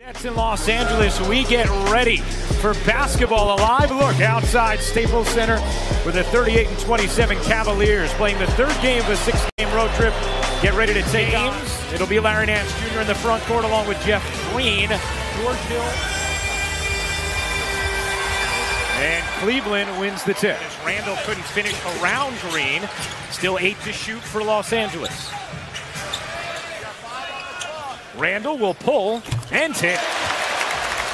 It's in Los Angeles. We get ready for basketball. A live look outside Staples Center with the 38-27 Cavaliers playing the third game of a six-game road trip. Get ready to take games. It'll be Larry Nance Jr. in the front court along with Jeff Green. George Hill. And Cleveland wins the tip. Randall couldn't finish around Green. Still 8 to shoot for Los Angeles. Randall will pull and hit.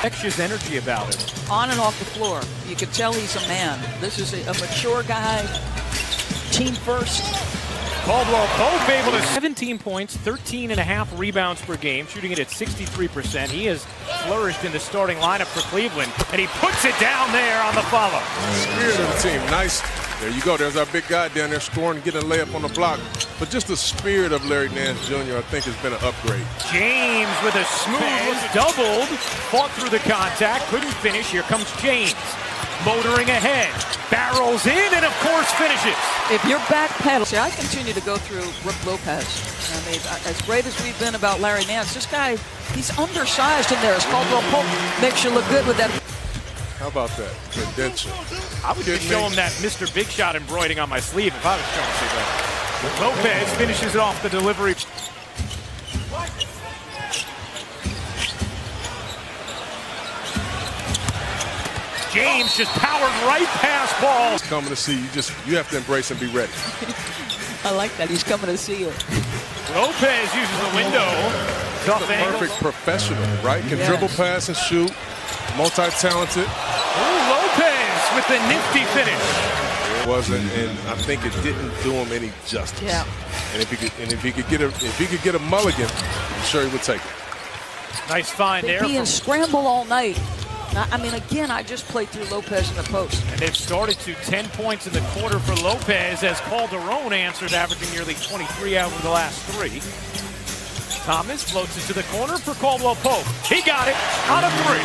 Extra's energy about it. On and off the floor. You can tell he's a man. This is a mature guy. Team first. Caldwell Pope able to 17 points, 13.5 rebounds per game, shooting it at 63%. He has flourished in the starting lineup for Cleveland, and he puts it down there on the follow. Spirit of the team, nice. There you go. There's our big guy down there scoring, getting a layup on the block. But just the spirit of Larry Nance Jr., I think, has been an upgrade. James with a smooth doubled, fought through the contact, couldn't finish. Here comes James, motoring ahead, barrels in, and of course finishes. If you're backpedaling, see, I continue to go through Brook Lopez. I mean, as great as we've been about Larry Nance, this guy, he's undersized in there. As Caldwell Pope makes you look good with that. How about that? Credential. I would just show him that Mr. Big Shot embroidering on my sleeve if I was trying to see that. Lopez finishes it off the delivery. James just powered right past Ball. He's coming to see you. You have to embrace and be ready. I like that. He's coming to see you. Lopez uses the window. Tough angle. Perfect professional, right? Can dribble, pass, and shoot. Multi-talented. Ooh, Lopez with the nifty finish. It wasn't, and I think it didn't do him any justice. Yeah. And if he could get a mulligan, I'm sure he would take it. Nice find there. He and scramble all night. I mean, again, I just played through Lopez in the post. And they've started to 10 points in the quarter for Lopez as Calderon answered, averaging nearly 23 out of the last 3. Thomas floats it to the corner for Caldwell Pope. He got it out of 3.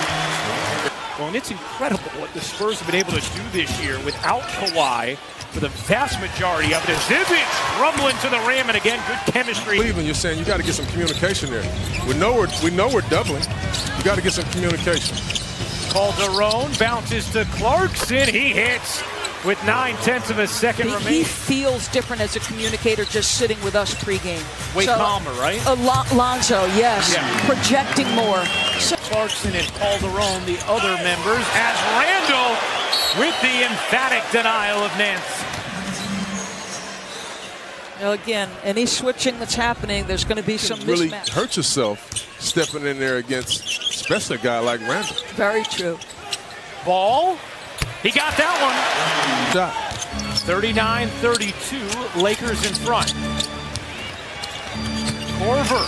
Well, and it's incredible what the Spurs have been able to do this year without Kawhi for the vast majority of it. Zizic rumbling to the rim, and again, good chemistry. Cleveland, you're saying you got to get some communication there. We know we're doubling. You got to get some communication. Calderon bounces to Clarkson. He hits with 9/10 of a second remaining. He feels different as a communicator just sitting with us pregame. Way calmer, right? Lonzo, yes. Yeah. Projecting more. Clarkson and Calderon, the other members, as Randall with the emphatic denial of Nance. Now again, any switching that's happening, there's going to be some really mismatch. Hurt yourself stepping in there against, especially a guy like Randall. Very true. Ball. He got that one. Shot. 39-32, Lakers in front. Korver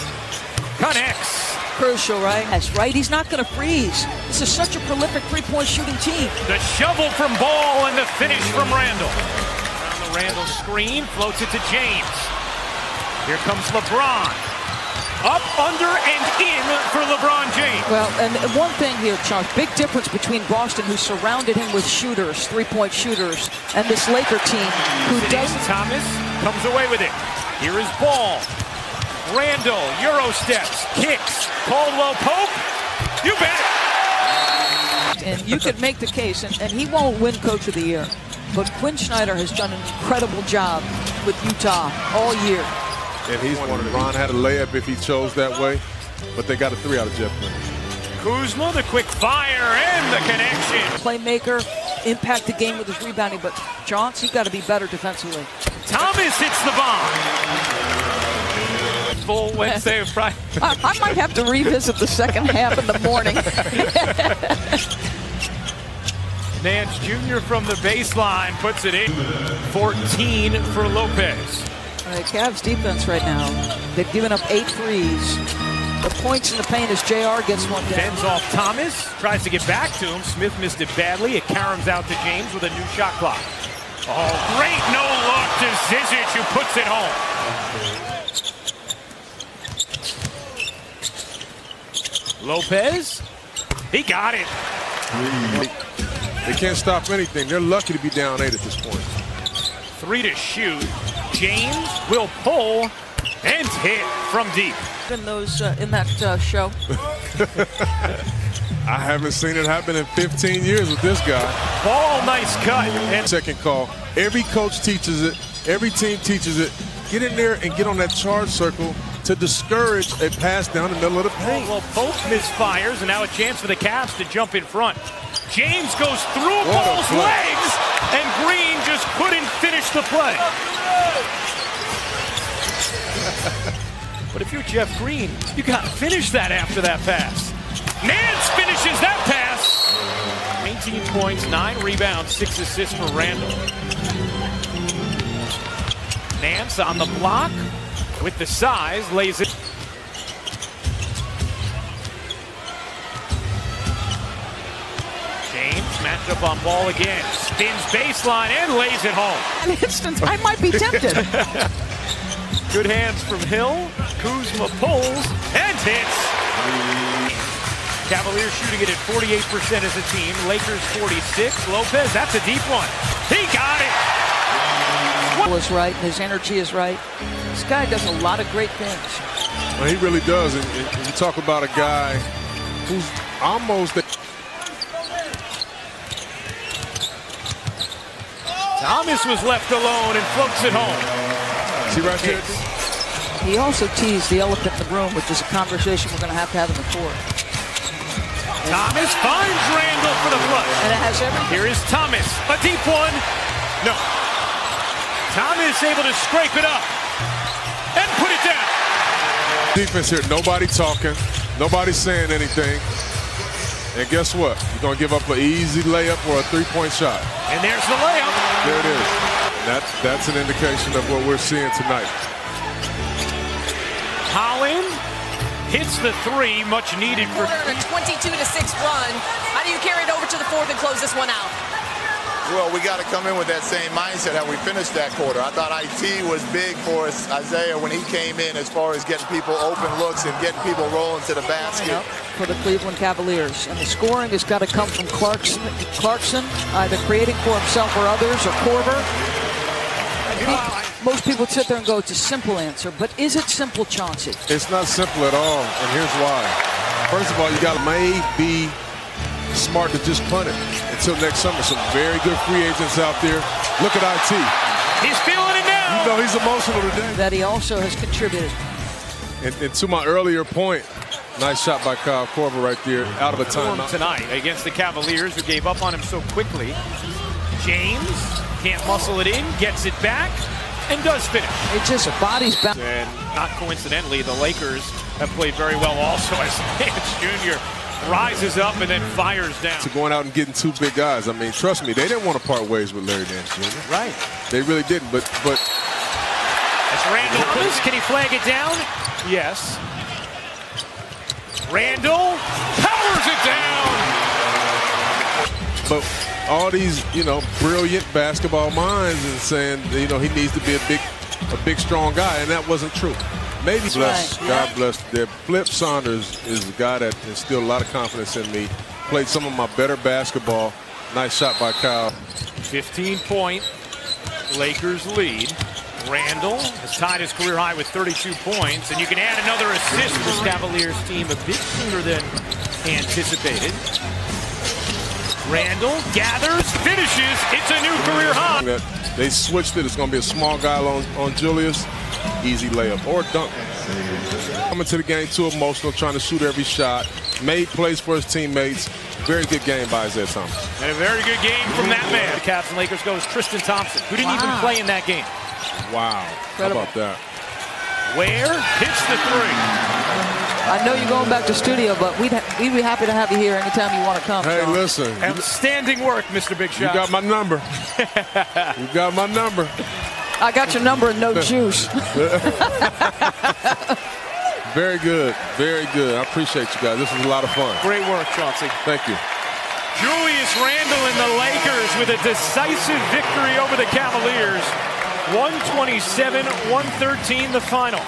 connects. Crucial, right? That's right. He's not going to freeze. This is such a prolific three-point shooting team. The shovel from Ball and the finish from Randall. Around the Randall screen, floats it to James. Here comes LeBron. Up, under, and in for LeBron James. Well, and one thing here, Charles, big difference between Boston, who surrounded him with shooters, three-point shooters, and this Laker team, who doesn't. Thomas comes away with it. Here is Ball. Randall, Euro steps, kicks. Caldwell Pope, you bet. And you could make the case, and he won't win Coach of the Year, but Quinn Snyder has done an incredible job with Utah all year. And he's one. Ron had a layup if he chose that way, but they got a 3 out of Jeff Green. Kuzma, the quick fire, and the connection. Playmaker, impact the game with his rebounding, but Johnson, he's got to be better defensively. Thomas hits the bomb. Full Wednesday of Friday. I might have to revisit the second half in the morning. Nance Jr. from the baseline puts it in. 14 for Lopez. Cavs defense right now, they've given up 8 threes. The points in the paint as JR gets one down. Bends off Thomas, tries to get back to him. Smith missed it badly. It caroms out to James with a new shot clock. Oh, great no look to Zizic, who puts it home. Lopez, he got it. They can't stop anything. They're lucky to be down 8 at this point. 3 to shoot. James will pull and hit from deep. In those in that show. I haven't seen it happen in 15 years with this guy. Ball, nice cut. And second call. Every coach teaches it. Every team teaches it. Get in there and get on that charge circle to discourage a pass down the middle of the paint. well, both misfires, and now a chance for the Cavs to jump in front. James goes through Ball's legs, and Green just couldn't finish the play. But if you're Jeff Green, you got to finish that after that pass. Nance finishes that pass. 19 points, 9 rebounds, 6 assists for Randall. Nance on the block with the size, lays it. James matched up on Ball again. Spins baseline and lays it home. An instant, I might be tempted. Good hands from Hill. Kuzma pulls and hits. Cavaliers shooting it at 48% as a team. Lakers 46. Lopez, that's a deep one. He got it. Is right, and his energy is right. This guy does a lot of great things. Well, he really does. And you talk about a guy who's almost... Thomas was left alone and floats it home. See right there? He also teased the elephant in the room, which is a conversation we're going to have in the court. Thomas finds Randall for the flush. And it has everything. Here is Thomas. A deep one. No. Thomas able to scrape it up and put it down. Defense here. Nobody talking. Nobody saying anything. And guess what? You're going to give up an easy layup or a three-point shot. And there's the layup. There it is. That's an indication of what we're seeing tonight. Holland hits the three, much needed for... A 22-6 run. How do you carry it over to the fourth and close this one out? Well, we got to come in with that same mindset how we finished that quarter. I thought IT was big for us, Isaiah, when he came in as far as getting people open looks and getting people rolling to the basket. For the Cleveland Cavaliers. And the scoring has got to come from Clarkson, either creating for himself or others, or Korver. Most people sit there and go, it's a simple answer. But is it simple, Chauncey? It's not simple at all, and here's why. First of all, you got to maybe smart to just punt it until next summer. Some very good free agents out there. Look at IT. He's feeling it now. You know he's emotional today. That he also has contributed. And to my earlier point, nice shot by Kyle Korver right there, out of a timeout. Tonight against the Cavaliers, who gave up on him so quickly. James can't muscle it in, gets it back, and does finish. It just bodies back. And not coincidentally, the Lakers have played very well also as Nance Jr. rises up and then fires down. To going out and getting two big guys. I mean, trust me, they didn't want to part ways with Larry Nance Jr. Right. They really didn't, but That's Randall Thomas. Can he flag it down? Yes. Randall powers it down. But all these, brilliant basketball minds and saying, he needs to be a big, strong guy, and that wasn't true. Maybe bless, right. God bless. Flip Saunders is a guy that instilled a lot of confidence in me. Played some of my better basketball. Nice shot by Kyle. 15-point Lakers lead. Randall has tied his career high with 32 points, and you can add another assist for this Cavaliers team a bit sooner than anticipated. Randall gathers, finishes. It's a new career high. They switched it. It's going to be a small guy on Julius. Easy layup or dunk. Coming to the game too emotional, trying to shoot every shot. Made plays for his teammates. Very good game by Isaiah Thomas. And a very good game from that man. The Cavs and Lakers goes Tristan Thompson, who didn't even play in that game. Wow. Incredible. How about that? Ware hits the three. I know you're going back to studio, but we'd be happy to have you here anytime you want to come. Hey, Sean. listen. Outstanding work, Mr. Big Shot. You got my number. You got my number. I got your number and no juice. Very good. Very good. I appreciate you guys. This was a lot of fun. Great work, Chauncey. Thank you. Julius Randle and the Lakers with a decisive victory over the Cavaliers. 127-113 the final.